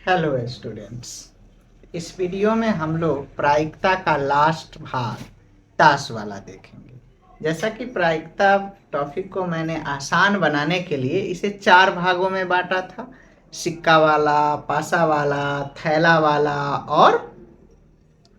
Hello students. इस video में हम लोग प्रायिकता का लास्ट भाग ताश वाला देखेंगे। जैसा कि प्रायिकता टॉपिक को मैंने आसान बनाने के लिए इसे 4 भागों में बांटा था। सिक्का वाला, पासा वाला, थैला वाला और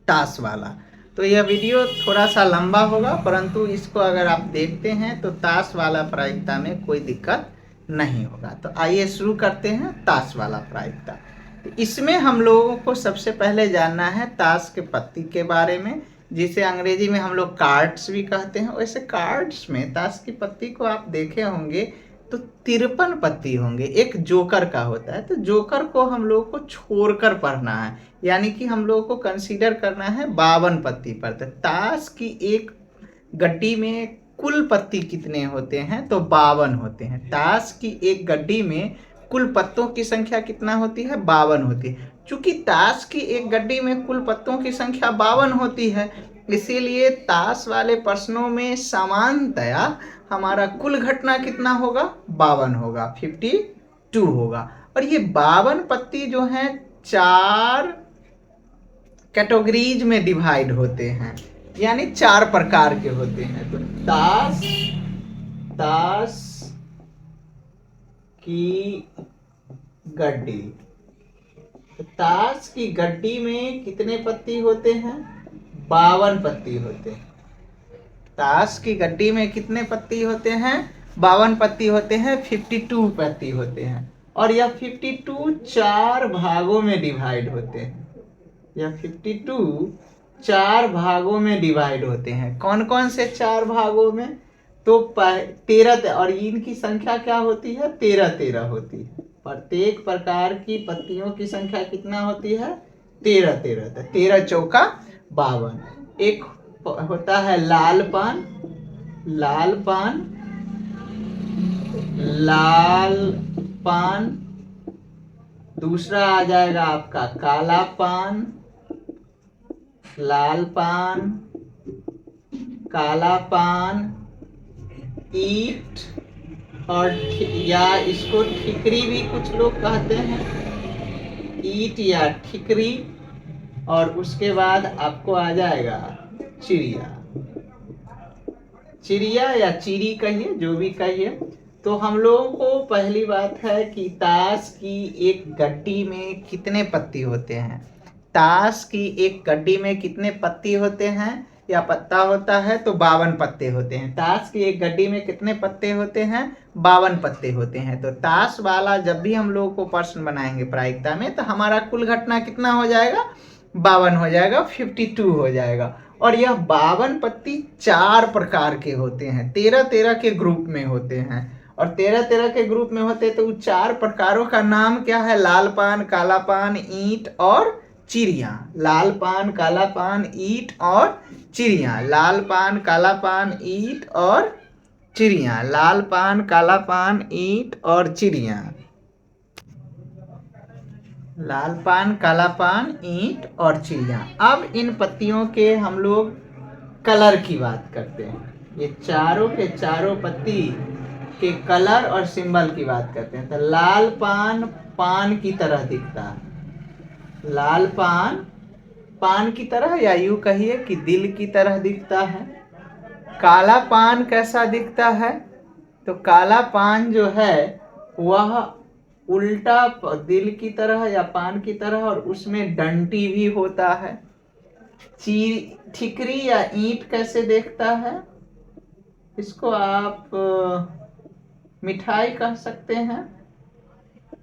ताश वाला। तो यह वीडियो थोड़ा सा लंबा होगा, परंतु इसको अगर आप देखते हैं तो ताश वाला प्रायिकता में कोई दिक्कत नहीं होगा। तो आइए शुरू करते हैं ताश वाला प्रायिकता। तो इसमें हम लोगों को सबसे पहले जानना है ताश के पत्ती के बारे में, जिसे अंग्रेजी में हम लोग कार्ड्स भी कहते हैं। वैसे कार्ड्स में ताश की पत्ती को आप देखे होंगे तो 53 पत्ती होंगे। एक जोकर का होता है, तो जोकर को हम लोग को छोड़कर पढ़ना है, यानी कि हम लोग को कंसीडर करना है 52 पत्ती पर। तो ताश की एक गड्डी में कुल पत्ती कितने होते हैं? तो 52 होते हैं। ताश की एक गड्डी में कुल पत्तों की संख्या कितना होती है? 52 होती है। चूंकि ताश की एक गड्डी में कुल पत्तों की संख्या 52 होती है, इसीलिए ताश वाले प्रश्नों में सामान्यतया हमारा कुल घटना कितना होगा? 52 होगा, 52 होगा। और ये 52 पत्ती जो हैं 4 कैटेगरीज में डिवाइड होते हैं, यानी 4 प्रकार के होते हैं। तो ताश की गड्डी, तो ताश की गड्डी में कितने पत्ती होते हैं? 52 पत्ती होते हैं। ताश की गड्डी में कितने पत्ती होते हैं? 52 पत्ती होते हैं, 52 पत्ती होते हैं। और यह 52 4 भागों में डिवाइड होते हैं। यह 52 4 भागों में डिवाइड होते हैं। कौन कौन से 4 भागों में? तो 13, और इनकी संख्या क्या होती है? 13 होती है। प्रत्येक प्रकार की पत्तियों की संख्या कितना होती है? 13। 13 चौका 52। एक होता है लाल पान, दूसरा आ जाएगा आपका काला पान, लाल पान, काला पान, ईट, और या इसको ठिकरी भी कुछ लोग कहते हैं, ईट या ठिकरी। और उसके बाद आपको आ जाएगा चिड़िया या चीरी कहिए, जो भी कहिए। तो हम लोगों को पहली बात है कि ताश की एक गड्डी में कितने पत्ती होते हैं। ताश की एक गड्डी में कितने पत्ती होते हैं या पत्ता होता है? तो 52 पत्ते होते हैं। ताश की एक गड्डी में कितने पत्ते होते हैं? 52 पत्ते होते हैं। तो ताश वाला जब भी हम लोग को प्रश्न बनाएंगे प्रायिकता में, तो हमारा कुल घटना कितना हो जाएगा? 52 हो जाएगा, 52 हो जाएगा। और यह 52 पत्ती 4 प्रकार के होते हैं, 13 के ग्रुप में होते हैं। और 13 के ग्रुप में होते हैं, तो 4 प्रकारों का नाम क्या है? लाल पान, काला पान, ईंट और चिड़िया। लाल पान, काला पान, ईंट और चिड़िया। लाल पान, काला पान, ईंट और चिड़िया। लाल पान, काला पान, ईंट और चिड़िया। लाल पान, काला पान, ईंट और चिड़िया। अब इन पत्तियों के हम लोग कलर की बात करते हैं। ये चारों के चारों पत्ती के कलर और सिंबल की बात करते हैं। तो लाल पान पान की तरह दिखता है। लाल पान पान की तरह, या यूं कहिए कि दिल की तरह दिखता है। काला पान कैसा दिखता है? तो काला पान जो है वह उल्टा दिल की तरह या पान की तरह, और उसमें डंटी भी होता है। ठिकरी या ईंट कैसे देखता है? इसको आप मिठाई कह सकते हैं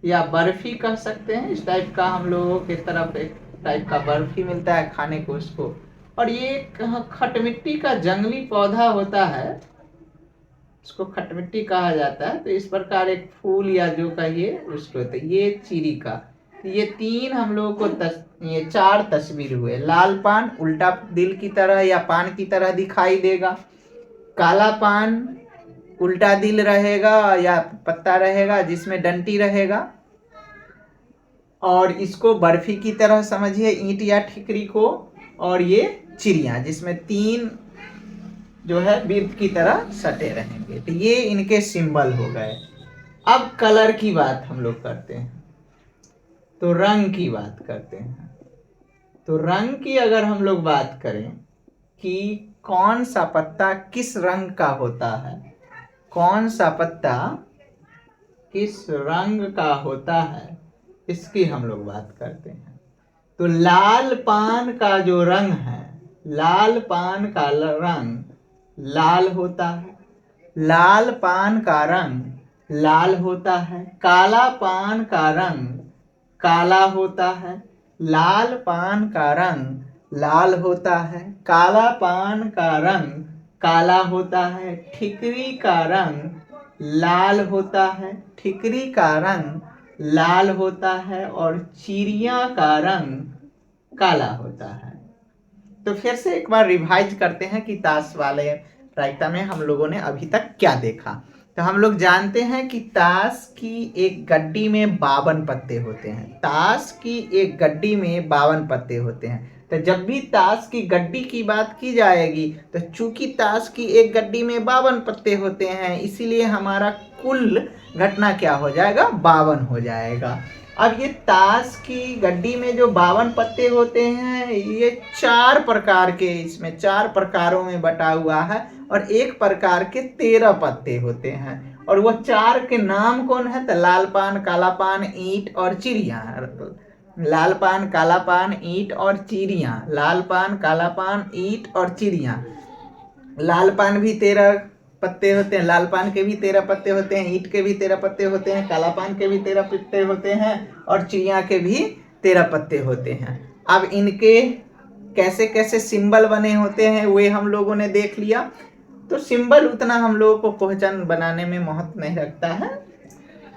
या बर्फी कह सकते हैं। इस टाइप का हम लोगों की तरफ एक टाइप का बर्फी मिलता है खाने को, उसको। और ये खटमिट्टी का जंगली पौधा होता है, इसको खटमिट्टी कहा जाता है। तो इस प्रकार एक फूल या जो कहिए उसको। तो ये चीरी का, ये 3 हम लोगों को ये 4 तस्वीर हुए। लाल पान उल्टा दिल की तरह या पान की तरह दिखाई देगा। काला पान उल्टा दिल रहेगा या पत्ता रहेगा जिसमें डंटी रहेगा, और इसको बर्फी की तरह समझिए, ईंट या ठिकरी को। और ये चिड़िया जिसमें 3 जो है वृत्त की तरह सटे रहेंगे। तो ये इनके सिंबल हो गए। अब कलर की बात हम लोग करते हैं। तो रंग की बात करते हैं। तो रंग की अगर हम लोग बात करें कि कौन सा पत्ता किस रंग का होता है, कौन सा पत्ता किस रंग का होता है, इसकी हम लोग बात करते हैं। तो लाल पान का जो रंग है, लाल पान का रंग लाल होता है, लाल पान का रंग लाल होता है। काला पान का रंग काला होता है, लाल पान का रंग लाल होता है। काला पान का रंग काला होता है। ठिकरी का रंग लाल होता है, ठिकरी का रंग लाल होता है। और चिड़िया का रंग काला होता है। तो फिर से एक बार रिवाइज करते हैं कि ताश वाले प्रायिकता में हम लोगों ने अभी तक क्या देखा। तो हम लोग जानते हैं कि ताश की एक गड्डी में 52 पत्ते होते हैं। ताश की एक गड्डी में 52 पत्ते होते हैं। तो जब भी ताश की गड्डी की बात की जाएगी तो चूंकि ताश की एक गड्डी में 52 पत्ते होते हैं, इसीलिए हमारा कुल घटना क्या हो जाएगा, 52 हो जाएगा। अब ये ताश की गड्डी में जो 52 पत्ते होते हैं, ये 4 प्रकार के, इसमें 4 प्रकारों में बटा हुआ है और एक प्रकार के 13 पत्ते होते हैं। और वो 4 के नाम कौन है, तो लाल पान, काला पान, ईंट और चिड़िया। लाल पान, काला पान, ईंट और चिड़िया। लाल पान, काला पान, ईंट और चिड़िया। लाल पान भी 13 पत्ते होते हैं, लाल पान के भी 13 पत्ते होते हैं, ईंट के भी 13 पत्ते होते हैं, काला पान के भी 13 पत्ते होते हैं और चिड़िया के भी 13 पत्ते होते हैं। अब इनके कैसे कैसे सिंबल बने होते हैं वे हम लोगों ने देख लिया। तो सिंबल उतना हम लोगों को क्वेश्चन बनाने में महत्व नहीं रखता है,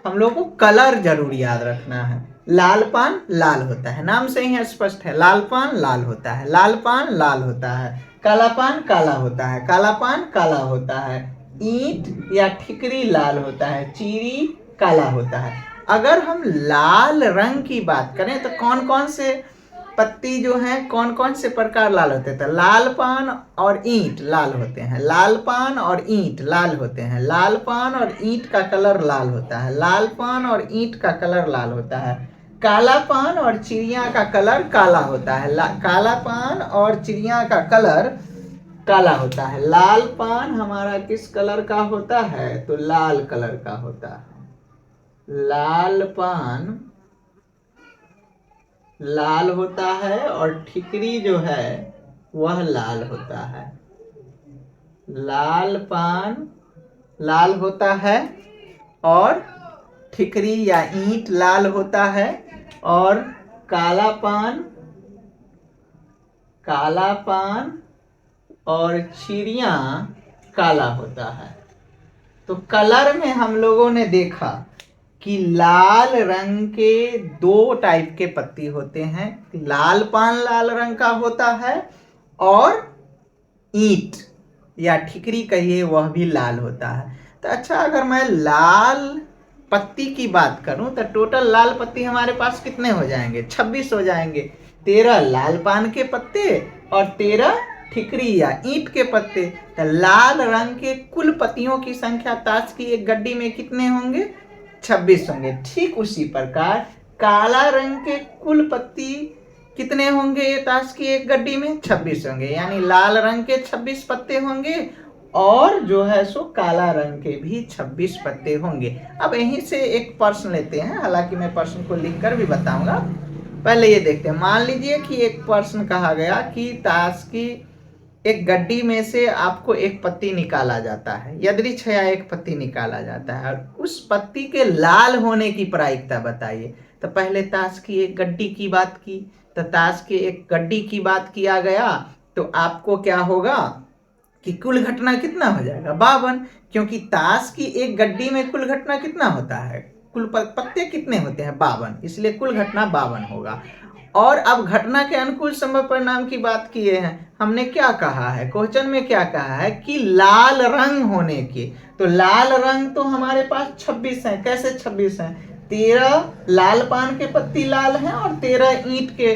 हम लोगों को कलर जरूर याद रखना है। लाल पान लाल होता है, नाम से ही स्पष्ट है, लाल पान लाल होता है, लाल पान लाल होता है। काला पान काला होता है, काला पान काला होता है। ईंट या ठिकरी लाल होता है, चीरी काला होता है। अगर हम लाल रंग की बात करें तो कौन कौन से पत्ती जो हैं, कौन कौन से प्रकार लाल होते हैं, तो लाल पान और ईंट लाल होते हैं, लाल पान और ईंट लाल होते हैं। लाल पान और ईंट का कलर लाल होता है, लाल पान और ईंट का कलर लाल होता है। काला पान और चिड़िया का कलर काला होता है, काला पान और चिड़िया का कलर काला होता है। लाल पान हमारा किस कलर का होता है, तो लाल कलर का होता है। लाल पान लाल होता है और ठिकरी जो है वह लाल होता है। लाल पान लाल होता है और ठिकरी या ईंट लाल होता है और काला पान और चिड़िया काला होता है। तो कलर में हम लोगों ने देखा कि लाल रंग के 2 टाइप के पत्ती होते हैं। लाल पान लाल रंग का होता है और ईंट या ठिकरी कहिए वह भी लाल होता है। तो अच्छा, अगर मैं लाल पत्ती की बात करूं तो टोटल लाल पत्ती हमारे पास कितने हो जाएंगे, 26 हो जाएंगे। 13 लाल पान के पत्ते और 13 ठिकरी या ईंट के पत्ते। तो लाल रंग के कुल पत्तियों की संख्या ताश की एक गड्डी में कितने होंगे, 26 होंगे। ठीक उसी प्रकार काला रंग के कुल पत्ती कितने होंगे ये ताश की एक गड्डी में, 26 होंगे। यानी लाल रंग के 26 पत्ते होंगे और जो है सो काला रंग के भी 26 पत्ते होंगे। अब यहीं से एक प्रश्न लेते हैं, हालांकि मैं प्रश्न को लिखकर भी बताऊंगा। पहले ये देखते हैं, मान लीजिए कि एक प्रश्न कहा गया कि ताश की एक गड्डी में से आपको एक पत्ती निकाला जाता है, यदृच्छया एक पत्ती निकाला जाता है और उस पत्ती के लाल होने की प्रायिकता बताइए। तो पहले ताश की एक गड्डी की बात की, तो ताश की एक गड्डी की बात किया गया तो आपको क्या होगा कि कुल घटना कितना हो जाएगा, 52। क्योंकि ताश की एक गड्डी में कुल घटना कितना होता है, कुल पत्ते कितने होते हैं, 52, इसलिए कुल घटना 52 होगा। और अब घटना के अनुकूल संभव परिणाम की बात किए हैं, हमने क्या कहा है, क्वेश्चन में क्या कहा है कि लाल रंग होने के। तो लाल रंग तो हमारे पास 26 है। कैसे 26 है, 13 लाल पान के पत्ती लाल हैं और 13 ईंट के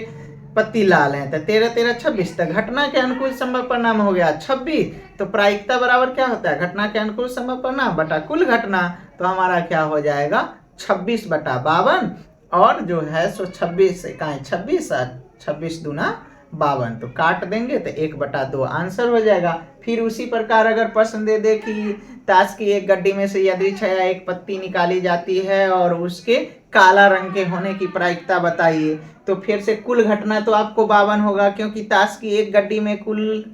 पत्ती लाल हैं। तो 13 13 26, तो घटना के अनुकूल संभव परिणाम हो गया 26। तो प्रायिकता बराबर क्या होता है, घटना के अनुकूल संभव परिणाम बटा कुल घटना। तो हमारा क्या हो जाएगा 26/52 और जो है सो 26 इकाई 26 और 26 दूना 52, तो काट देंगे तो 1/2 आंसर हो जाएगा। फिर उसी प्रकार अगर प्रश्न दे दे कि ताश की एक गड्डी में से यदृच्छया एक पत्ती निकाली जाती है और उसके काला रंग के होने की प्रायिकता बताइए, तो फिर से कुल घटना तो आपको 52 होगा, क्योंकि ताश की एक गड्डी में कुल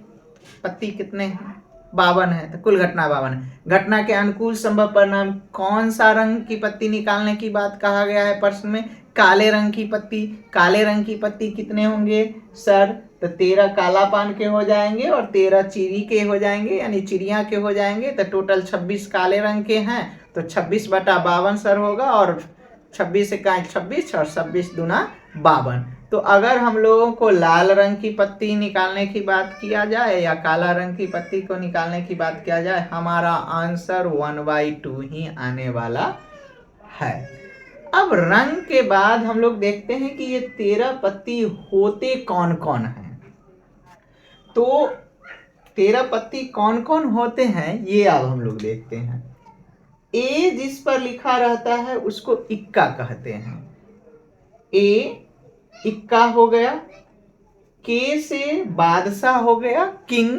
पत्ती कितने हैं, 52 है, तो कुल घटना 52 है। घटना के अनुकूल संभव परिणाम, कौन सा रंग की पत्ती निकालने की बात कहा गया है प्रश्न में, काले रंग की पत्ती। काले रंग की पत्ती कितने होंगे सर, तो 13 काला पान के हो जाएंगे और 13 चीरी के हो जाएंगे, यानी चिड़िया के हो जाएंगे, तो टोटल 26 काले रंग के हैं, तो 26/52 सर होगा, और 26 इकाई 26 और 26 दूना 52। तो अगर हम लोगों को लाल रंग की पत्ती निकालने की बात किया जाए या काला रंग की पत्ती को निकालने की बात किया जाए, हमारा आंसर 1/2 ही आने वाला है। अब रंग के बाद हम लोग देखते हैं कि ये 13 पत्ती होते कौन कौन हैं। तो 13 पत्ती कौन कौन होते हैं ये अब हम लोग देखते हैं। ए जिस पर लिखा रहता है उसको इक्का कहते हैं। ए इक्का हो गया, के से बादशाह हो गया किंग,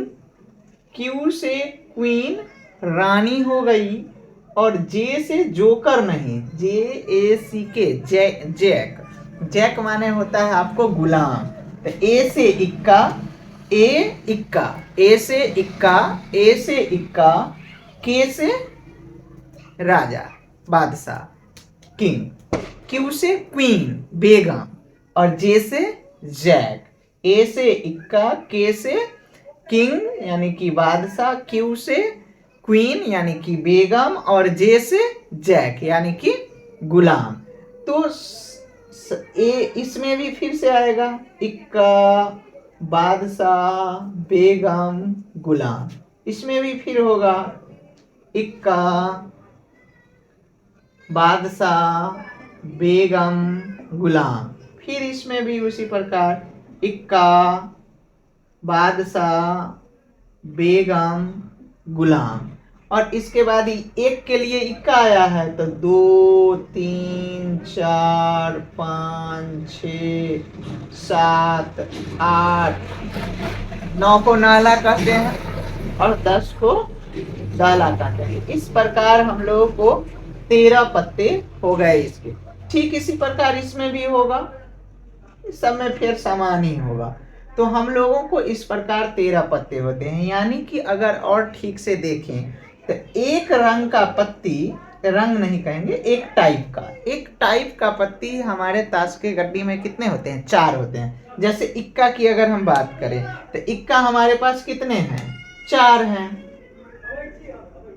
क्यू से क्वीन रानी हो गई, और जे से जोकर नहीं, JACK जैक, जैक माने होता है आपको गुलाम। तो ए से इक्का, ए से इक्का, के से राजा बादशाह किंग, क्यू से क्वीन बेगम, और जे से जैक। ए से इक्का, के से किंग यानी कि बादशाह, क्यू से क्वीन यानी कि बेगम, और जे से जैक यानी कि गुलाम। तो ए इसमें भी फिर से आएगा इक्का, बादशाह, बेगम, गुलाम। इसमें भी फिर होगा इक्का, बादशाह, बेगम, गुलाम। फिर इसमें भी उसी प्रकार इक्का, बादशाह, बेगम, गुलाम। और इसके बाद ही एक के लिए इक्का आया है, तो 2 3 4 5 6 7 8 9 को नाला कहते हैं और 10 को दाला कहते हैं। इस प्रकार हम लोगों को 13 पत्ते हो गए इसके। ठीक इसी प्रकार इसमें भी होगा, इस सब में फिर समान ही होगा। तो हम लोगों को इस प्रकार 13 पत्ते होते हैं, यानी कि अगर और ठीक से देखें तो एक रंग का पत्ती, रंग नहीं कहेंगे, एक टाइप का पत्ती हमारे ताश के गड्डी में कितने होते हैं, 4 होते हैं। जैसे इक्का की अगर हम बात करें तो इक्का हमारे पास कितने हैं, 4 हैं।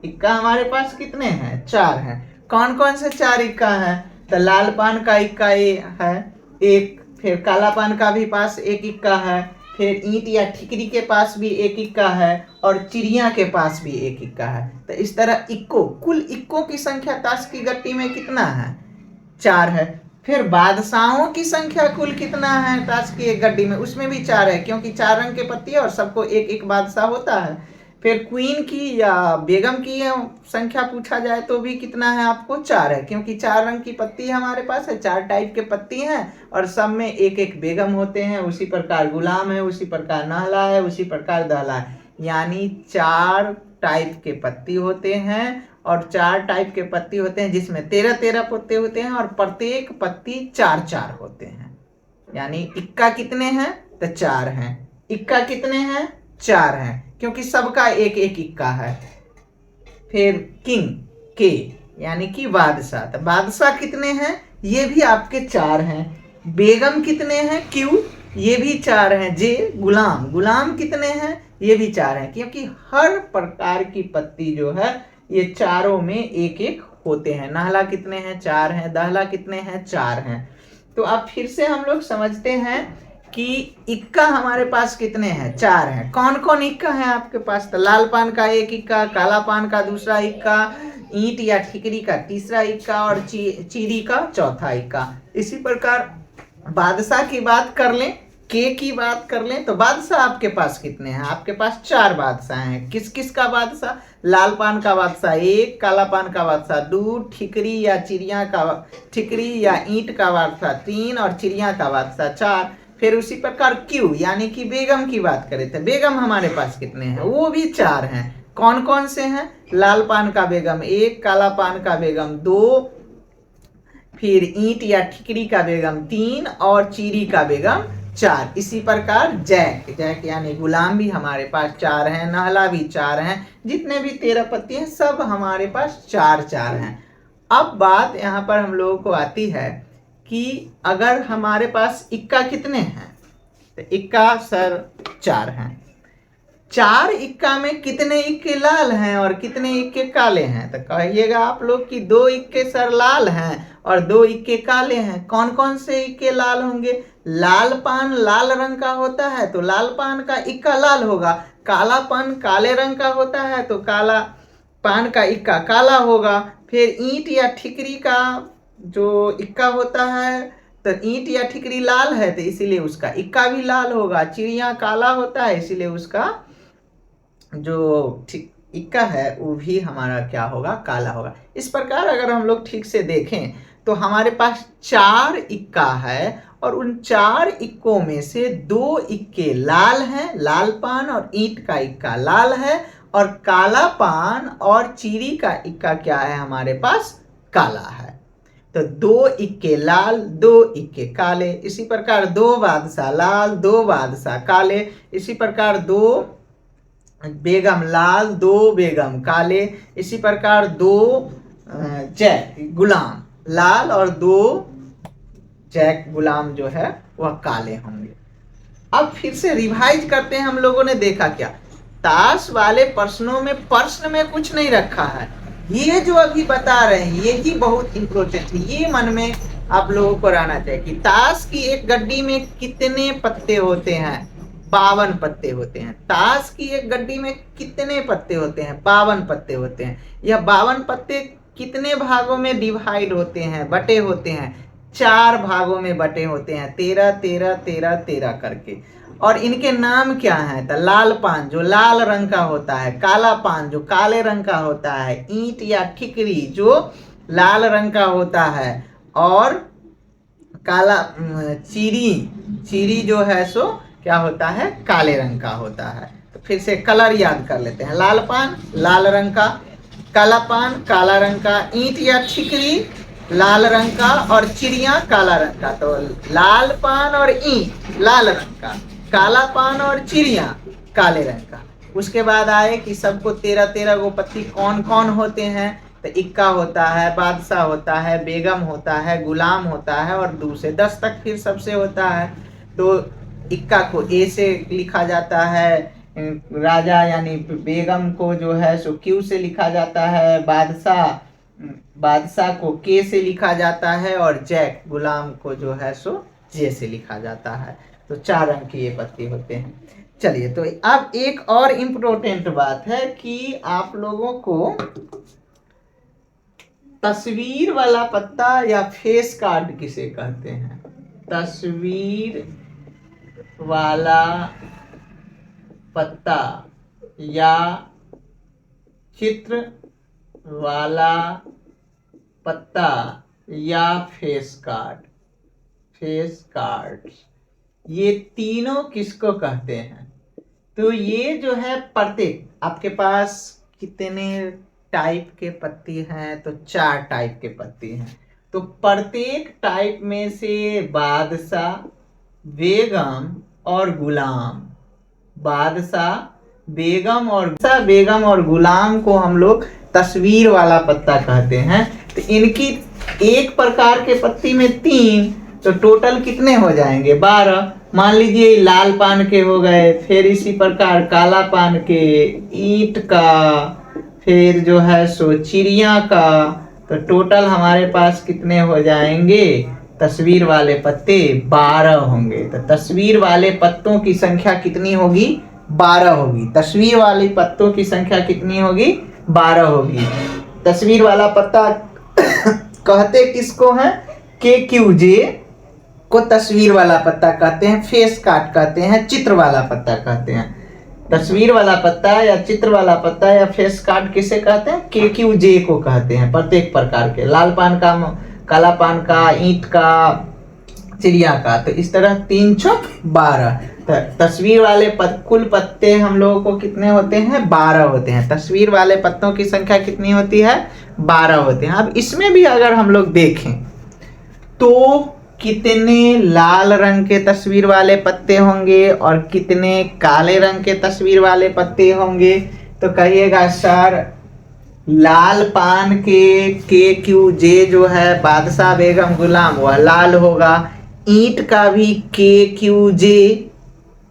इक्का हमारे पास कितने हैं, 4 हैं। कौन कौन से 4 इक्का हैं, तो लाल पान का इक्का है एक, फिर काला पान का भी पास एक इक्का है, फिर ईंट या ठिकरी के पास भी एक इक्का है, और चिड़िया के पास भी एक इक्का है। तो इस तरह इक्को, कुल इक्को की संख्या ताश की गट्टी में कितना है, 4 है। फिर बादशाहों की संख्या कुल कितना है ताश की एक गड्डी में, उसमें भी 4 है, क्योंकि 4 रंग के पत्ती है और सबको एक एक बादशाह होता है। फिर क्वीन की या बेगम की संख्या पूछा जाए तो भी कितना है आपको, 4 है, क्योंकि 4 रंग की पत्ती हमारे पास है, 4 टाइप के पत्ती हैं और सब में एक एक बेगम होते हैं। उसी प्रकार गुलाम है, उसी प्रकार नाहला है, उसी प्रकार दहला है, यानी 4 टाइप के पत्ती होते हैं, और 4 टाइप के पत्ती होते हैं जिसमें 13 पत्ते होते हैं, और प्रत्येक पत्ती 4 होते हैं। यानी इक्का कितने हैं, तो 4 हैं। इक्का कितने हैं, 4 हैं, क्योंकि सबका एक एक इक्का है। फिर किंग के यानी कि बादशाह, तो बादशाह कितने हैं, ये भी आपके 4 हैं। बेगम कितने हैं, क्यू, ये भी 4 हैं। जे गुलाम कितने हैं, ये भी 4 हैं, क्योंकि हर प्रकार की पत्ती जो है ये चारों में एक एक होते हैं। नाहला कितने हैं, 4 हैं। दहला कितने हैं, 4 हैं। तो अब फिर से हम लोग समझते हैं कि इक्का हमारे पास कितने हैं, 4 हैं। कौन कौन इक्का है आपके पास, तो लाल पान का एक इक्का, काला पान का दूसरा इक्का, ईंट या ठिकरी का तीसरा इक्का, और चीरी का चौथा इक्का। इसी प्रकार बादशाह की बात कर लें, के की बात कर लें तो बादशाह आपके पास कितने हैं? आपके पास 4 बादशाह हैं। किस किस का बादशाह? लाल पान का बादशाह 1, काला पान का बादशाह 2, ठिकरी या ईंट का बादशाह 3 और चिड़िया का बादशाह 4। फिर उसी प्रकार क्यू यानी कि बेगम की बात करें तो बेगम हमारे पास कितने हैं? वो भी 4 हैं। कौन कौन से हैं? लाल पान का बेगम 1, काला पान का बेगम 2, फिर ईंट या ठिकरी का बेगम 3 और चीरी का बेगम 4। इसी प्रकार जैक यानी गुलाम भी हमारे पास 4 हैं, नहला भी 4 हैं, जितने भी 13 पत्ती हैं सब हमारे पास 4 हैं। अब बात यहाँ पर हम लोगों को आती है कि अगर हमारे पास इक्का कितने हैं? तो इक्का सर 4 हैं। 4 इक्का में कितने इक्के लाल हैं और कितने इक्के काले हैं? तो कहिएगा आप लोग कि 2 इक्के सर लाल हैं और 2 इक्के काले हैं। कौन कौन से इक्के लाल होंगे? लाल पान लाल रंग का होता है तो लाल पान का इक्का लाल होगा। काला पान काले रंग का होता है तो काला पान का इक्का काला होगा। फिर ईंट या ठिकरी का जो इक्का होता है तो ईंट या ठिकरी लाल है तो इसीलिए उसका इक्का भी लाल होगा। चिड़िया काला होता है इसीलिए उसका जो इक्का है वो भी हमारा क्या होगा? काला होगा। इस प्रकार अगर हम लोग ठीक से देखें तो हमारे पास 4 इक्का है और उन 4 इक्कों में से 2 इक्के लाल हैं, लाल पान और ईंट का इक्का लाल है, और काला पान और चीरी का इक्का क्या है? हमारे पास काला है। तो 2 इक्के लाल 2 इक्के काले। इसी प्रकार 2 बादशाह लाल 2 बादशाह काले। इसी प्रकार 2 बेगम लाल 2 बेगम काले। इसी प्रकार 2 जैक गुलाम लाल और 2 जैक गुलाम जो है वह काले होंगे। अब फिर से रिवाइज करते हैं। हम लोगों ने देखा क्या? ताश वाले प्रश्नों में प्रश्न में कुछ नहीं रखा है। ये जो अभी बता रहे हैं ये ही बहुत इंपॉर्टेंट है। ये मन में आप लोगों को रहना चाहिए कि ताश की एक गड्डी में कितने पत्ते होते हैं? 52 पत्ते होते हैं। ताश की एक गड्डी में कितने पत्ते होते हैं? 52 पत्ते होते हैं। यह 52 पत्ते कितने भागों में डिवाइड होते हैं? बटे होते हैं 4 भागों में बटे होते हैं, 13 13 13 13 करके। और इनके नाम क्या हैं? तो लाल पान जो लाल रंग का होता है, काला पान जो काले रंग का होता है, ईंट या ठिकरी जो लाल रंग का होता है, और काला चीरी जो है सो क्या होता है? काले रंग का होता है। तो फिर से कलर याद कर लेते हैं। लाल पान लाल रंग का, काला पान काला रंग का, ईंट या ठिकरी लाल रंग का और चिड़िया काला रंग का। तो लाल पान और ईंट लाल रंग का, काला पान और चिड़िया काले रंग का। उसके बाद आए कि सबको 13 13 गो पत्ती कौन कौन होते हैं? तो इक्का होता है, बादशाह होता है, बेगम होता है, गुलाम होता है और 2 से 10 तक फिर सबसे होता है। तो इक्का को ए से लिखा जाता है, राजा यानी बेगम को जो है सो क्यू से लिखा जाता है, बादशाह को के से लिखा जाता है और जैक गुलाम को जो है सो जे से लिखा जाता है। तो 4 रंग की ये पत्ती होते हैं। चलिए, तो अब एक और इम्पोर्टेंट बात है कि आप लोगों को तस्वीर वाला पत्ता या फेस कार्ड किसे कहते हैं? तस्वीर वाला पत्ता या चित्र वाला पत्ता या फेस कार्ड, ये तीनों किसको कहते हैं? तो ये जो है प्रत्येक आपके पास कितने टाइप के पत्ती हैं? तो 4 टाइप के पत्ती हैं। तो प्रत्येक टाइप में से बादशाह, बेगम और गुलाम, बादशाह बेगम और गुलाम को हम लोग तस्वीर वाला पत्ता कहते हैं। तो इनकी एक प्रकार के पत्ती में 3, तो टोटल कितने हो जाएंगे? 12। मान लीजिए लाल पान के हो गए, फिर इसी प्रकार काला पान के, ईंट का, फिर जो है सो चिड़िया का। तो टोटल हमारे पास कितने हो जाएंगे? तस्वीर वाले पत्ते 12 होंगे। तो तस्वीर वाले पत्तों की संख्या कितनी होगी? 12 होगी। तस्वीर वाली पत्तों की संख्या कितनी होगी? 12 होगी। तस्वीर वाला पत्ता कहते किसको हैं? KQJ को तस्वीर वाला पत्ता कहते हैं, फेस कार्ड कहते हैं, चित्र वाला पत्ता कहते हैं। तस्वीर वाला पत्ता या चित्र वाला पत्ता या फेस कार्ड किसे कहते हैं? KQJ को कहते हैं। प्रत्येक प्रकार के, लाल पान का, काला पान का, ईंट का, चिड़िया का। तो इस तरह 3 चौक 12 तस्वीर वाले कुल पत्ते हम लोगों को कितने होते हैं? 12 होते हैं। तस्वीर वाले पत्तों की संख्या कितनी होती है? 12 होते हैं। अब इसमें भी अगर हम लोग देखें तो कितने लाल रंग के तस्वीर वाले पत्ते होंगे और कितने काले रंग के तस्वीर वाले पत्ते होंगे? तो कहिएगा सर, लाल पान के KQJ जो है, बादशाह बेगम गुलाम, वह लाल होगा। ईंट का भी KQJ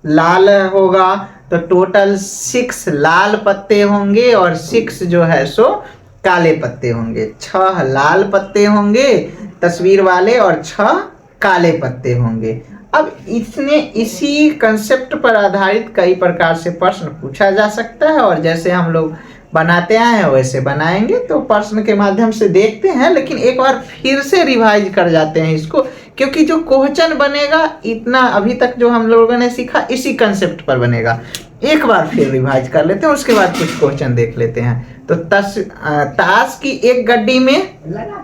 लाल होगा। तो टोटल 6 लाल पत्ते होंगे और 6 जो है सो काले पत्ते होंगे। 6 लाल पत्ते होंगे तस्वीर वाले और 6 काले पत्ते होंगे। अब इसने इसी कंसेप्ट पर आधारित कई प्रकार से प्रश्न पूछा जा सकता है, और जैसे हम लोग बनाते आए हैं वैसे बनाएंगे। तो प्रश्न के माध्यम से देखते हैं, लेकिन एक बार फिर से रिवाइज कर जाते हैं इसको, क्योंकि जो क्वेश्चन बनेगा इतना अभी तक जो हम लोगों ने सीखा इसी कंसेप्ट पर बनेगा। एक बार फिर रिवाइज कर लेते हैं, उसके बाद कुछ क्वेश्चन देख लेते हैं। तो ताश की एक गड्डी में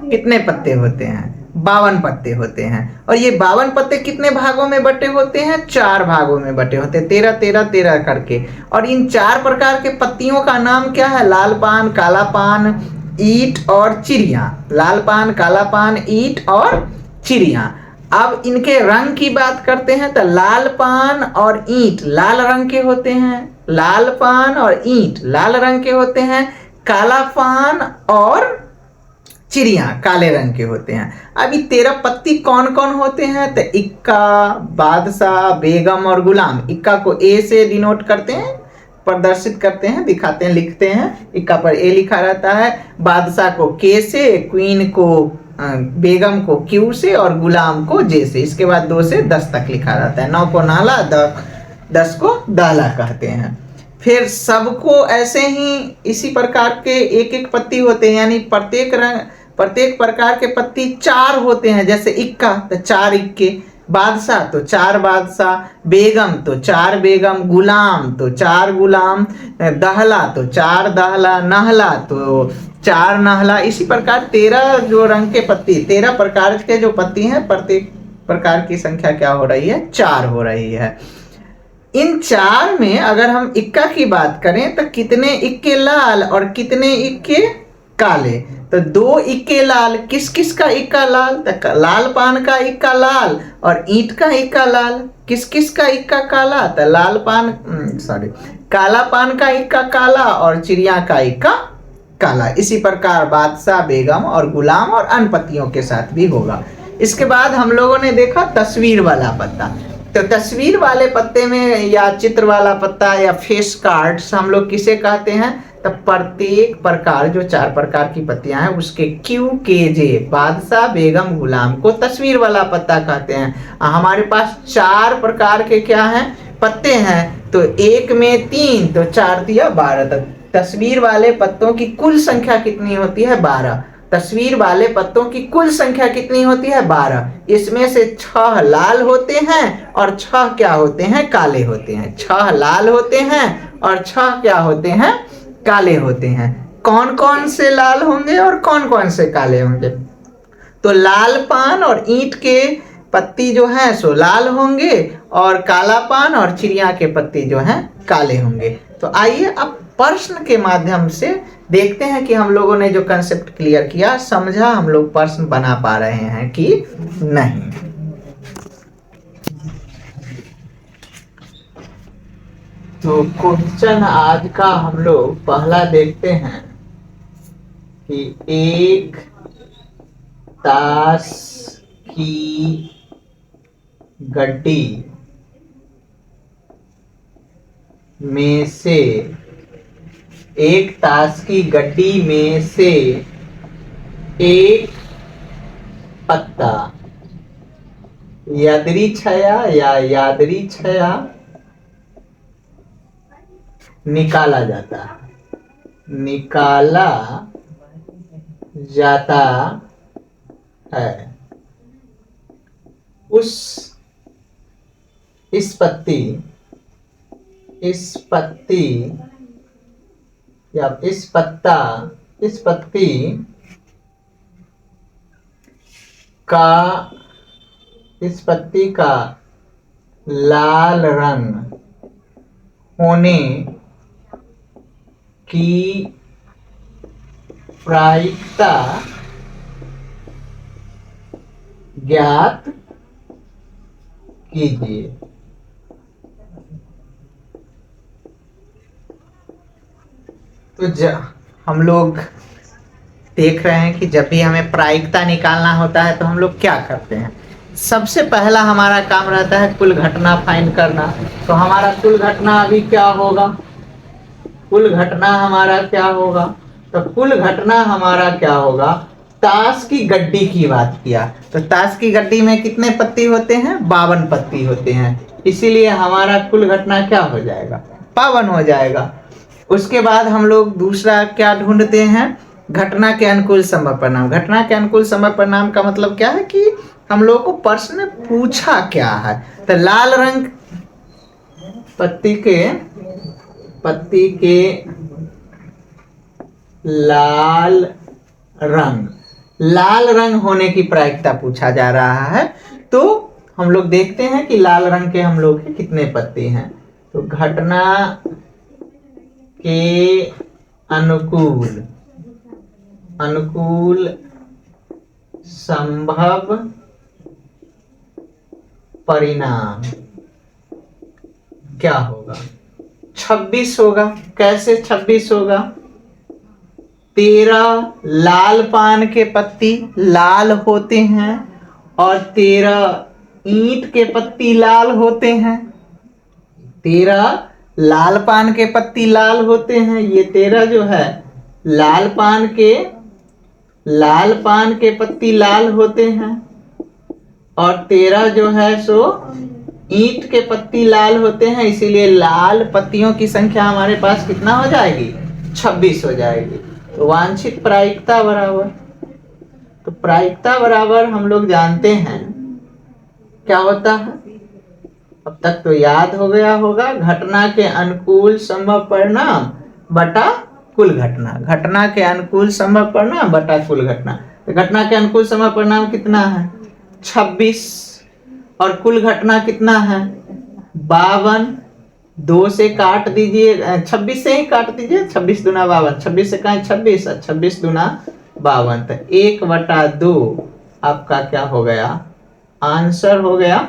कितने पत्ते होते हैं? 52 पत्ते होते हैं। और ये 52 पत्ते कितने भागों में बटे होते हैं? 4 भागों में बटे होते हैं, 13 13 13 करके। और इन 4 प्रकार के पत्तियों का नाम क्या है? लाल पान, काला पान, ईंट और चिड़िया। लाल पान, काला पान, ईंट और चिड़िया। अब इनके रंग की बात करते हैं तो लाल पान और ईंट लाल रंग के होते हैं। लाल पान और ईंट लाल रंग के होते हैं। काला पान और चिड़िया काले रंग के होते हैं। अभी 13 पत्ती कौन कौन होते हैं? तो इक्का, बादशाह, बेगम और गुलाम। इक्का को A से डिनोट करते हैं, प्रदर्शित करते हैं, दिखाते हैं, लिखते हैं। इक्का पर A लिखा रहता है। बादशाह को K से, क्वीन को, बेगम को Q से और गुलाम को J से। इसके बाद 2 से 10 तक लिखा रहता है। 9 को नाला, 10 को दाला कहते हैं। फिर सबको ऐसे ही इसी प्रकार के एक एक पत्ती होते हैं, यानी प्रत्येक प्रकार के पत्ती 4 होते हैं। जैसे इक्का तो 4 इक्के, बादशाह तो 4 बादशाह, बेगम तो 4 बेगम, गुलाम तो 4 गुलाम, दहला तो 4 दहला, नहला तो 4 नहला। इसी प्रकार 13 जो रंग के पत्ती, 13 प्रकार के जो पत्ती हैं, प्रत्येक प्रकार की संख्या क्या हो रही है? 4 हो रही है। इन 4 में अगर हम इक्का की बात करें तो कितने इक्के लाल और कितने इक्के काले? तो 2 इक्के लाल। किस किस का इक्का लाल? तो लाल पान का इक्का लाल और ईंट का इक्का लाल। किस किस का इक्का काला? तो काला पान का इक्का काला और चिड़िया का इक्का काला। इसी प्रकार बादशाह, बेगम और गुलाम और अन्य पत्तियों के साथ भी होगा। इसके बाद हम लोगों ने देखा तस्वीर वाला पत्ता। तो तस्वीर वाले पत्ते में या चित्र वाला पत्ता या फेस कार्ड्स हम लोग किसे कहते हैं? तो प्रत्येक प्रकार जो 4 प्रकार की पत्तियां हैं उसके QKJ, बादशाह, बेगम, गुलाम को तस्वीर वाला पत्ता कहते हैं। हमारे पास 4 प्रकार के क्या हैं? पत्ते हैं। तो 1 में 3 तो 4 दिया 12 तक। तस्वीर वाले पत्तों की कुल संख्या कितनी होती है? 12। तस्वीर वाले पत्तों की कुल संख्या कितनी होती है? 12। इसमें से 6 लाल होते हैं और 6 क्या होते हैं? काले होते हैं। 6 लाल होते हैं और 6 क्या होते हैं? काले होते हैं। कौन कौन से लाल होंगे और कौन कौन से काले होंगे? तो लाल पान और ईंट के पत्ती जो है सो लाल होंगे और काला पान और चिड़िया के पत्ती जो हैं काले होंगे। तो आइए अब प्रश्न के माध्यम से देखते हैं कि हम लोगों ने जो कंसेप्ट क्लियर किया, समझा, हम लोग प्रश्न बना पा रहे हैं कि नहीं। तो क्वेश्चन आज का हम लोग पहला देखते हैं कि एक ताश की गड्डी में से, एक ताश की गड्डी में से एक पत्ता यदृच्छया या यादृच्छया निकाला जाता है। उस इस पत्ती या इस पत्ती का लाल रंग होने की प्रायिकता ज्ञात कीजिए। तो हम लोग देख रहे हैं कि जब भी हमें प्रायिकता निकालना होता है तो हम लोग क्या करते हैं, सबसे पहला हमारा काम रहता है कुल घटना फाइंड करना। तो हमारा कुल घटना अभी क्या होगा, कुल घटना हमारा क्या होगा, तो कुल घटना हमारा क्या होगा, ताश की गड्डी की बात किया तो ताश की गड्डी में कितने पत्ती होते हैं, 52 पत्ती होते हैं, इसीलिए हमारा कुल घटना क्या हो जाएगा, 52 हो जाएगा। उसके बाद हम लोग दूसरा क्या ढूंढते हैं, घटना के अनुकूल संभव परिणाम। घटना के अनुकूल संभव परिणाम का मतलब क्या है कि हम लोगों को प्रश्न में पूछा क्या है। तो लाल रंग पत्ती के लाल रंग होने की प्रायिकता पूछा जा रहा है। तो हम लोग देखते हैं कि लाल रंग के हम लोग के कितने पत्ते हैं। तो घटना के अनुकूल संभव परिणाम क्या होगा, 26 होगा। कैसे 26 होगा, 13 लाल पान के पत्ती लाल होते हैं और 13 ईंट के पत्ती लाल होते हैं। 13 लाल पान के पत्ती लाल होते हैं, ये 13 जो है लाल पान के पत्ती लाल होते हैं और 13 जो है सो ईंट के पत्ती लाल होते हैं, इसीलिए लाल पत्तियों की संख्या हमारे पास कितना हो जाएगी, 26 हो जाएगी। तो वांछित प्रायिकता बराबर, तो प्रायिकता बराबर हम लोग जानते हैं क्या होता है, अब तक तो याद हो गया होगा, घटना के अनुकूल संभव परिणाम बटा कुल घटना। घटना के अनुकूल संभव परिणाम बटा कुल घटना। तो घटना के अनुकूल संभव परिणाम कितना है, 26 और कुल घटना कितना है, 52। 2 से काट दीजिए, 26 से ही काट दीजिए, 26 दूना 52, 26 से कहें 26 और 26 दूना 52, तो 1/2 आपका क्या हो गया, आंसर हो गया।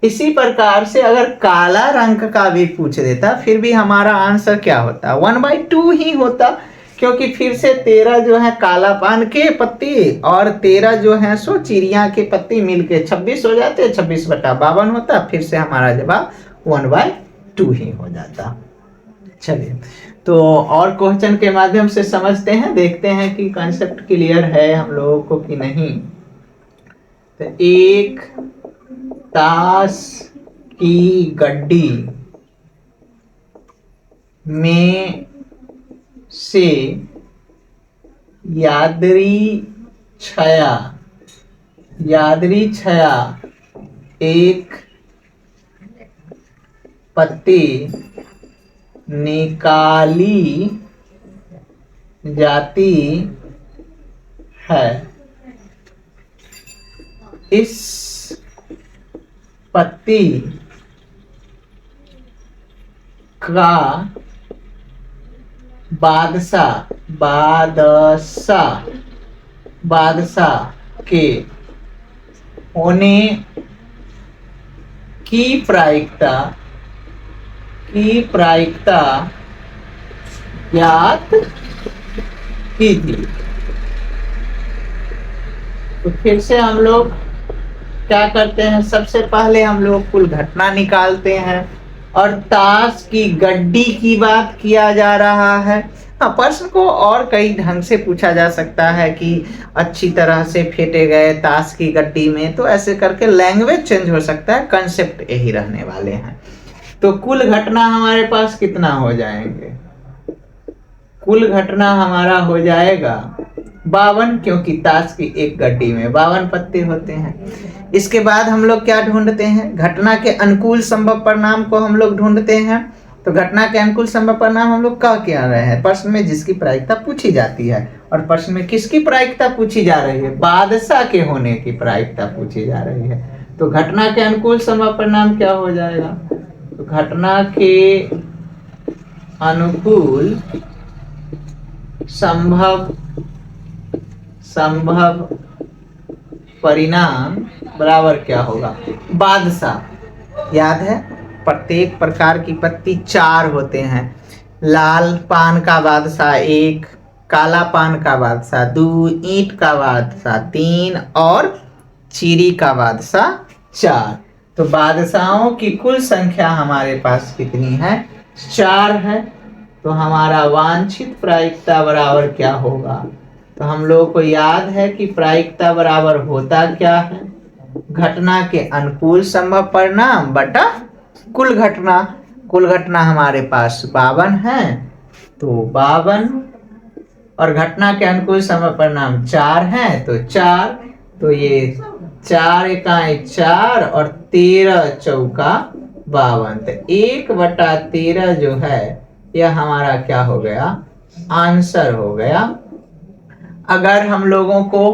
इसी प्रकार से अगर काला रंग का भी पूछ देता फिर भी हमारा आंसर क्या होता, 1/2 ही होता, क्योंकि फिर से 13 जो है काला पान के पत्ती और 13 जो है सो चिड़िया के पत्ती मिलके 26 हो जाते, 26/52 होता, फिर से हमारा जवाब 1/2 ही हो जाता। चलिए तो और क्वेश्चन के माध्यम से समझते हैं, देखते हैं कि कॉन्सेप्ट क्लियर है हम लोगों को कि नहीं। तो एक ताश की गड्डी में से यादरी छया एक पत्ती निकाली जाती है। इस पत्ती का बादशाह के होने की प्रायिकता ज्ञात कीजिए। तो फिर से हम लोग क्या करते हैं, सबसे पहले हम लोग कुल घटना निकालते हैं और ताश की गड्डी की बात किया जा रहा है। हाँ, प्रश्न को और कई ढंग से पूछा जा सकता है कि अच्छी तरह से फेंटे गए ताश की गड्डी में, तो ऐसे करके लैंग्वेज चेंज हो सकता है, कंसेप्ट यही रहने वाले हैं। तो कुल घटना हमारे पास कितना हो जाएंगे, कुल घटना हमारा हो जाएगा 52, क्योंकि ताश की एक गड्डी में 52 पत्ते होते हैं। इसके बाद हम लोग क्या ढूंढते हैं, घटना के अनुकूल संभव परिणाम को हम लोग ढूंढते हैं। तो घटना के अनुकूल संभव परिणाम हम लोग क्या क्या रहे हैं, प्रश्न में जिसकी प्रायिकता पूछी जाती है, और प्रश्न में किसकी प्रायिकता पूछी जा रही है, बादशाह के होने की प्रायिकता पूछी जा रही है। तो घटना के अनुकूल संभव परिणाम क्या हो जाएगा, तो घटना के अनुकूल संभव परिणाम बराबर क्या होगा, बादशाह। याद है प्रत्येक प्रकार की पत्ती 4 होते हैं, लाल पान का बादशाह 1, काला पान का बादशाह 2, ईंट का बादशाह 3 और चीरी का बादशाह 4। तो बादशाहों की कुल संख्या हमारे पास कितनी है, 4 है। तो हमारा वांछित प्रायिकता बराबर क्या होगा, तो हम लोग को याद है कि प्रायिकता बराबर होता क्या है, घटना के अनुकूल संभव परिणाम बटा कुल घटना। कुल घटना हमारे पास 52 है, तो 52 और घटना के अनुकूल संभव परिणाम 4 है, तो 4, तो ये 4 एकाई 4 और 13 चौका 52, तो 1/13 जो है यह हमारा क्या हो गया, आंसर हो गया। अगर हम लोगों को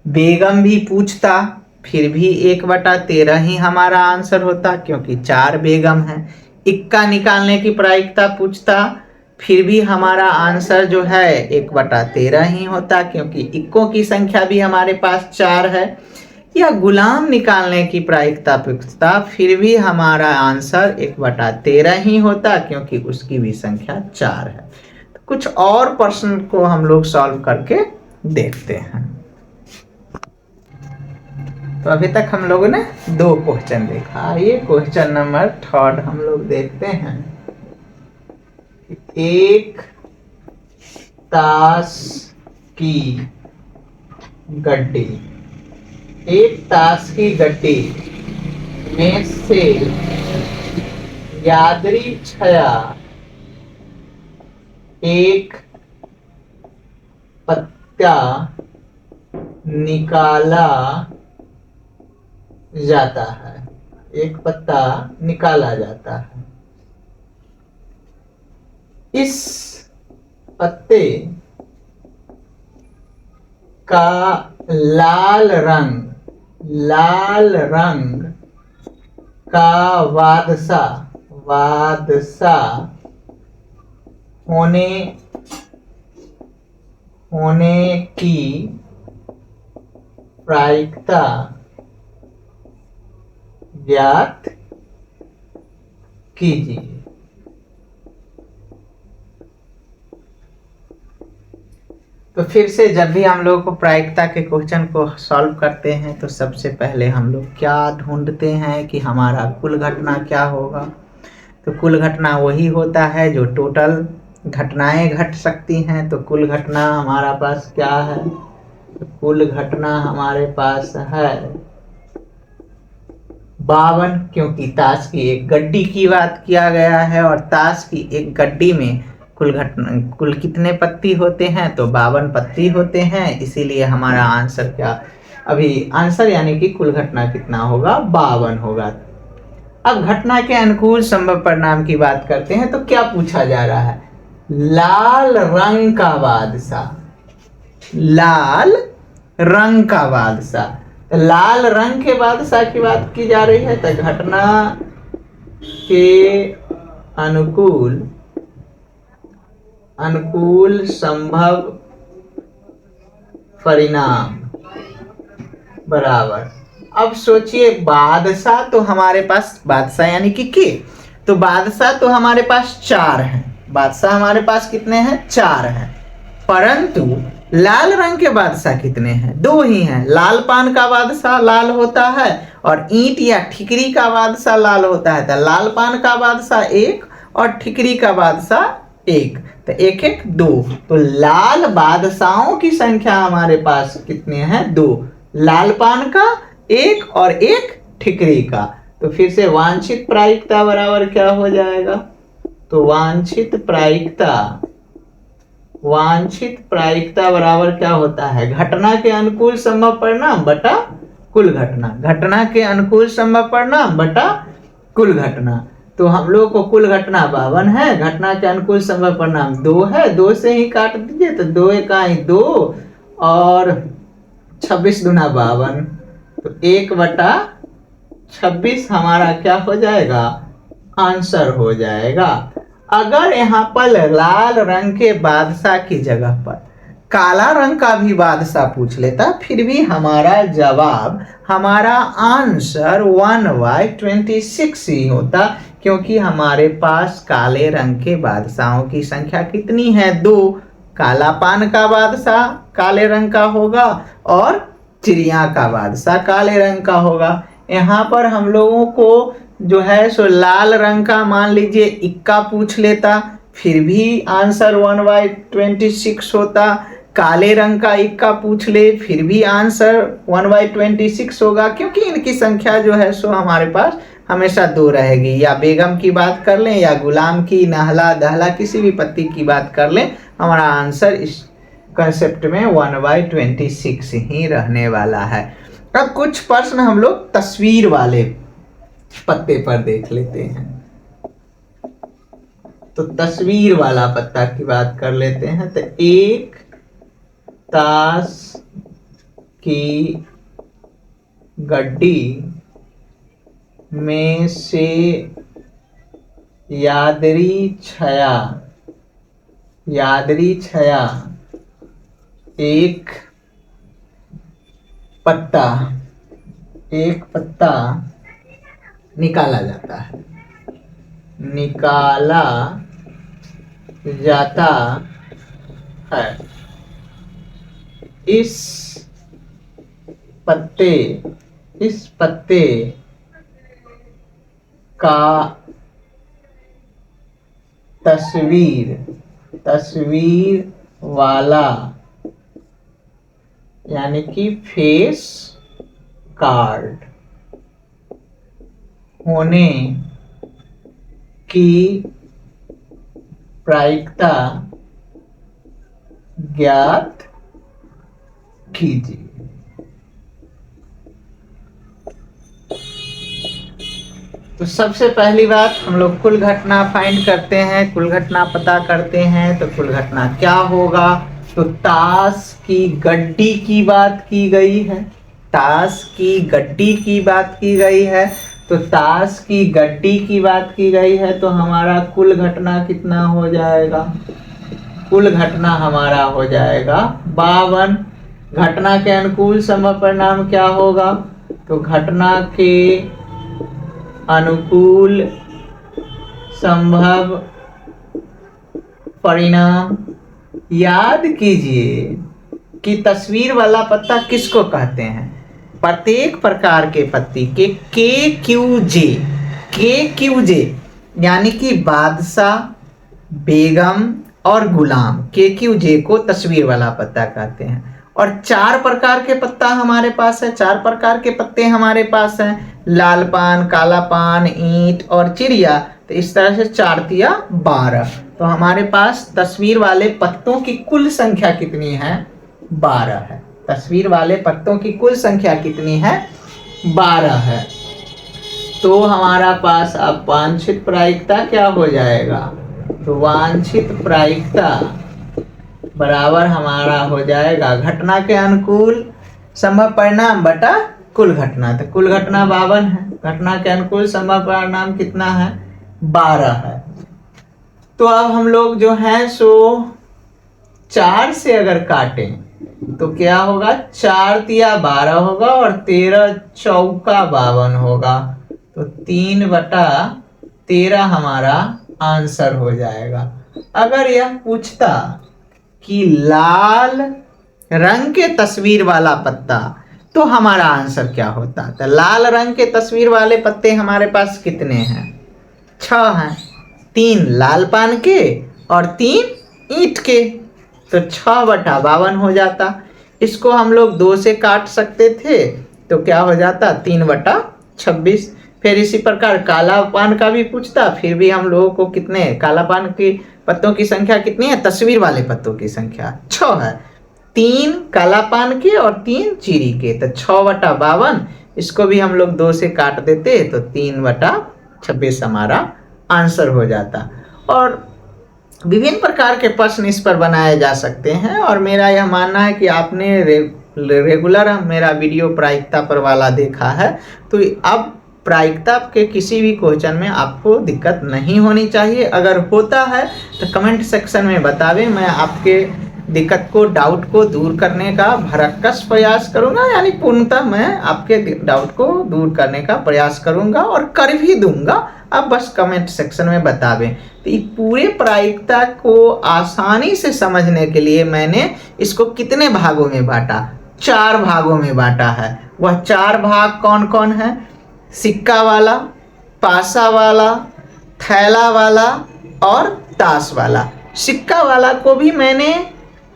बेगम भी पूछता फिर भी 1/13 ही हमारा आंसर होता, क्योंकि 4 बेगम है। इक्का निकालने की प्रायिकता पूछता फिर भी हमारा आंसर जो है 1/13 ही होता, क्योंकि इक्कों की संख्या भी हमारे पास 4 है। या गुलाम निकालने की प्रायिकता पूछता फिर भी हमारा आंसर 1/13 ही होता, क्योंकि उसकी भी संख्या 4 है। तो कुछ और प्रश्न को हम लोग सॉल्व करके देखते हैं। तो अभी तक हम लोगों ने 2 क्वेश्चन देखा, ये क्वेश्चन नंबर 3 हम लोग देखते हैं। एक ताश की गड्डी, एक ताश की गड्डी में से यादृच्छया एक पत्ता निकाला जाता है, एक पत्ता निकाला जाता है। इस पत्ते का लाल रंग का बादशाह होने की प्रायिकता ज्ञात कीजिए। तो फिर से जब भी हम लोग को प्रायिकता के क्वेश्चन को सॉल्व करते हैं तो सबसे पहले हम लोग क्या ढूंढते हैं कि हमारा कुल घटना क्या होगा। तो कुल घटना वही होता है जो टोटल घटनाएं घट सकती हैं। तो कुल घटना हमारा पास क्या है, तो कुल घटना हमारे पास है 52, क्योंकि ताश की एक गड्डी की बात किया गया है और ताश की एक गड्डी में कुल कितने पत्ती होते हैं, तो 52 पत्ती होते हैं। इसीलिए हमारा आंसर क्या, अभी आंसर यानी कि कुल घटना कितना होगा, 52 होगा। अब घटना के अनुकूल संभव परिणाम की बात करते हैं। तो क्या पूछा जा रहा है, लाल रंग का बादशाह, लाल रंग का बादशाह। तो लाल रंग के बादशाह की बात की जा रही है। तो घटना के अनुकूल संभव परिणाम बराबर, अब सोचिए बादशाह तो हमारे पास, बादशाह यानी कि के, तो बादशाह तो हमारे पास 4 हैं, बादशाह हमारे पास कितने हैं, 4 हैं। परंतु लाल रंग के बादशाह कितने हैं, 2 ही हैं। लाल पान का बादशाह लाल होता है और ईंट या ठिकरी का बादशाह लाल होता है। तो लाल पान का बादशाह 1 और ठिकरी का बादशाह 1, तो 1 1 2। तो लाल बादशाहों की संख्या हमारे पास कितने हैं, 2, लाल पान का 1 और 1 ठिकरी का। तो फिर से वांछित प्रायिकता बराबर क्या हो जाएगा, तो वांछित प्रायिकता वांछित प्रायिकता बराबर क्या होता है, घटना के अनुकूल संभव परिणाम बटा कुल घटना, घटना के अनुकूल संभव परिणाम बटा कुल घटना। तो हम लोग को कुल घटना 52 है, घटना के अनुकूल संभव परिणाम 2 है, 2 से ही काट दीजिए तो 2 एकाई 2 और 26 दूना 52, तो 1/26 हमारा क्या हो जाएगा, आंसर हो जाएगा। अगर यहाँ पर लाल रंग के बादशाह की जगह पर काला रंग का भी बादशाह पूछ लेता, फिर भी हमारा जवाब, हमारा आंसर 1/26 ही होता, क्योंकि हमारे पास काले रंग के बादशाहों की संख्या कितनी है, 2। काला पान का बादशाह काले रंग का होगा और चिड़िया का बादशाह काले रंग का होगा। यहाँ पर हम लोगों को जो है सो लाल रंग का मान लीजिए इक्का पूछ लेता, फिर भी आंसर 1/26 होता। काले रंग का इक्का पूछ ले फिर भी आंसर 1/26 होगा, क्योंकि इनकी संख्या जो है सो हमारे पास हमेशा 2 रहेगी। या बेगम की बात कर लें या गुलाम की, नहला दहला किसी भी पत्ती की बात कर लें, हमारा आंसर इस कंसेप्ट में 1/26 ही रहने वाला है। अब कुछ प्रश्न हम लोग तस्वीर वाले पत्ते पर देख लेते हैं। तो तस्वीर वाला पत्ता की बात कर लेते हैं। तो एक ताश की गड्डी में से यादरी छया एक पत्ता निकाला जाता है, इस पत्ते का तस्वीर वाला यानी कि फेस कार्ड होने की प्रायिकता ज्ञात कीजिए। तो सबसे पहली बात हम लोग कुल घटना फाइंड करते हैं, कुल घटना पता करते हैं। तो कुल घटना क्या होगा, तो ताश की गड्डी की बात की गई है, ताश की गड्डी की बात की गई है। तो ताश की गड्डी की बात की गई है, तो हमारा कुल घटना कितना हो जाएगा, कुल घटना हमारा हो जाएगा 52। घटना के अनुकूल संभव परिणाम क्या होगा, तो घटना के अनुकूल संभव परिणाम, याद कीजिए कि तस्वीर वाला पत्ता किसको कहते हैं, प्रत्येक प्रकार के पत्ती के क्यू जे यानी कि बादशाह, बेगम और गुलाम, क्यू जे को तस्वीर वाला पत्ता कहते हैं। और 4 प्रकार के पत्ता हमारे पास है, 4 प्रकार के पत्ते हमारे पास हैं, लाल पान, काला पान, ईंट और चिड़िया। तो इस तरह से 4 तिया 12। तो हमारे पास तस्वीर वाले पत्तों की कुल संख्या कितनी है, 12 है। तस्वीर वाले पत्तों की कुल संख्या कितनी है, 12 है। तो हमारा पास अब वांछित प्रायिकता क्या हो जाएगा, तो वांछित प्रायिकता बराबर हमारा हो जाएगा घटना के अनुकूल संभव परिणाम बटा कुल घटना। तो कुल घटना 52 है, घटना के अनुकूल संभव परिणाम कितना है, 12 है। तो अब हम लोग जो हैं सो 4 से अगर काटें तो क्या होगा, 4 तिया 12 होगा और 13 चौका 52 होगा। तो 3/13 हमारा आंसर हो जाएगा। अगर यह पूछता कि लाल रंग के तस्वीर वाला पत्ता, तो हमारा आंसर क्या होता। तो लाल रंग के तस्वीर वाले पत्ते हमारे पास कितने हैं, 6 हैं, 3 लाल पान के और 3 ईंट के। तो 6/52 हो जाता। इसको हम लोग 2 से काट सकते थे, तो क्या हो जाता, 3/26। फिर इसी प्रकार काला पान का भी पूछता, फिर भी हम लोगों को कितने, काला पान की पत्तों की संख्या कितनी है, तस्वीर वाले पत्तों की संख्या 6 है। 3 काला पान के और 3 चीरी के, तो 6/52, इसको भी हम लोग 2 से काट देते तो 3/26 हमारा आंसर हो जाता। और विभिन्न प्रकार के प्रश्न इस पर बनाए जा सकते हैं, और मेरा यह मानना है कि आपने रेगुलर मेरा वीडियो प्रायिकता पर वाला देखा है, तो अब प्रायिकता के किसी भी क्वेश्चन में आपको दिक्कत नहीं होनी चाहिए। अगर होता है तो कमेंट सेक्शन में बतावें, मैं आपके दिक्कत को, डाउट को दूर करने का भरसक प्रयास करूंगा, यानी पूर्णतः मैं आपके डाउट को दूर करने का प्रयास करूंगा और कर भी दूंगा। आप बस कमेंट सेक्शन में बतावें। तो ये पूरे प्रायिकता को आसानी से समझने के लिए मैंने इसको कितने भागों में बांटा, 4 भागों में बांटा है। वह 4 भाग कौन कौन है, सिक्का वाला, पासा वाला, थैला वाला और ताश वाला। सिक्का वाला को भी मैंने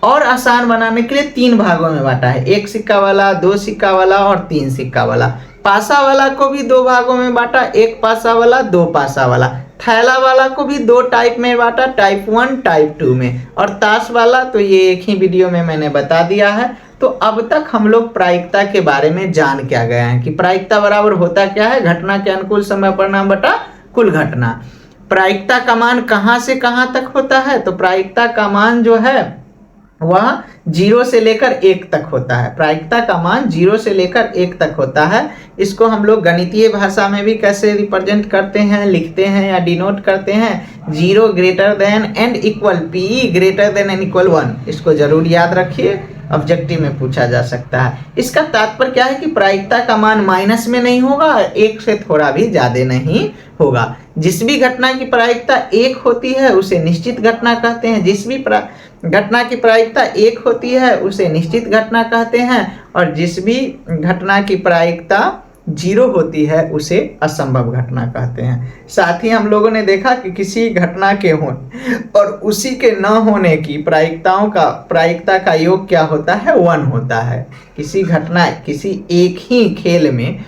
और आसान बनाने के लिए 3 भागों में बांटा है, 1 सिक्का वाला, 2 सिक्का वाला और 3 सिक्का वाला। पासा वाला को भी 2 भागों में बांटा, 1 पासा वाला, 2 पासा वाला। थैला वाला को भी 2 टाइप में बांटा, टाइप 1 टाइप 2 में। और ताश वाला तो ये एक ही वीडियो में मैंने बता दिया है। तो अब तक हम लोग प्रायिकता के बारे में जान क्या गए हैं कि प्रायिकता बराबर होता क्या है, घटना के अनुकूल समय परिणाम बटा कुल घटना। प्रायिकता का मान कहाँ से कहाँ तक होता है, तो प्रायिकता का मान जो है वह 0 से लेकर 1 तक होता है। प्रायिकता का मान 0 से लेकर 1 तक होता है। इसको हम लोग गणितीय भाषा में भी कैसे रिप्रेजेंट करते हैं, लिखते हैं या डिनोट करते हैं, 0 greater than and equal, P greater than and equal 1। इसको जरूर याद रखिए, ऑब्जेक्टिव में पूछा जा सकता है। इसका तात्पर्य क्या है कि प्रायिकता का मान माइनस में नहीं होगा, 1 से थोड़ा भी ज्यादा नहीं होगा। जिस भी घटना की प्रायिकता 1 होती है उसे निश्चित घटना कहते हैं, जिस भी घटना की प्रायिकता 1 होती है उसे निश्चित घटना कहते हैं, और जिस भी घटना की प्रायिकता 0 होती है उसे असंभव घटना कहते हैं। साथ ही हम लोगों ने देखा कि किसी घटना के होने और उसी के न होने की प्रायिकता का योग क्या होता है, 1 होता है। किसी घटना, किसी एक ही खेल में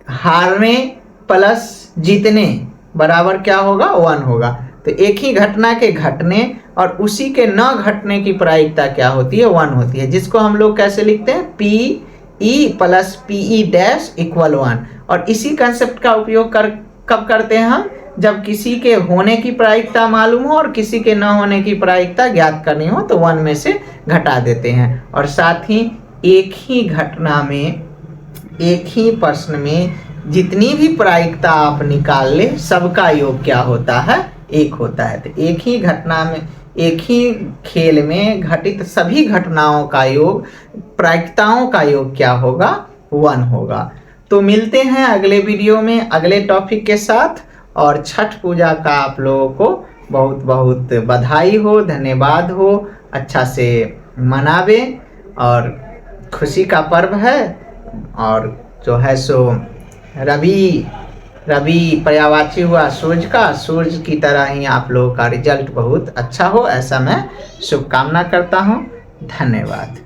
हारने प्लस जीतने बराबर क्या होगा, 1 होगा। तो एक ही घटना के घटने और उसी के न घटने की प्रायिकता क्या होती है, 1 होती है, जिसको हम लोग कैसे लिखते हैं, PE plus PE dash equal 1। और इसी कंसेप्ट का उपयोग कब करते हैं हम, जब किसी के होने की प्रायिकता मालूम हो और किसी के न होने की प्रायिकता ज्ञात करनी हो तो 1 में से घटा देते हैं। और साथ ही एक ही घटना में, एक ही प्रश्न में जितनी भी प्रायिकता आप निकाल ले सबका योग क्या होता है, 1 होता है। तो एक ही घटना में, एक ही खेल में घटित सभी घटनाओं का योग, प्रायिकताओं का योग क्या होगा, 1 होगा। तो मिलते हैं अगले वीडियो में अगले टॉपिक के साथ। और छठ पूजा का आप लोगों को बहुत बहुत बधाई हो, धन्यवाद हो, अच्छा से मनावे, और खुशी का पर्व है। और जो है सो रवि पर्यायवाची हुआ सूरज का, सूरज की तरह ही आप लोगों का रिजल्ट बहुत अच्छा हो, ऐसा मैं शुभकामना करता हूँ। धन्यवाद।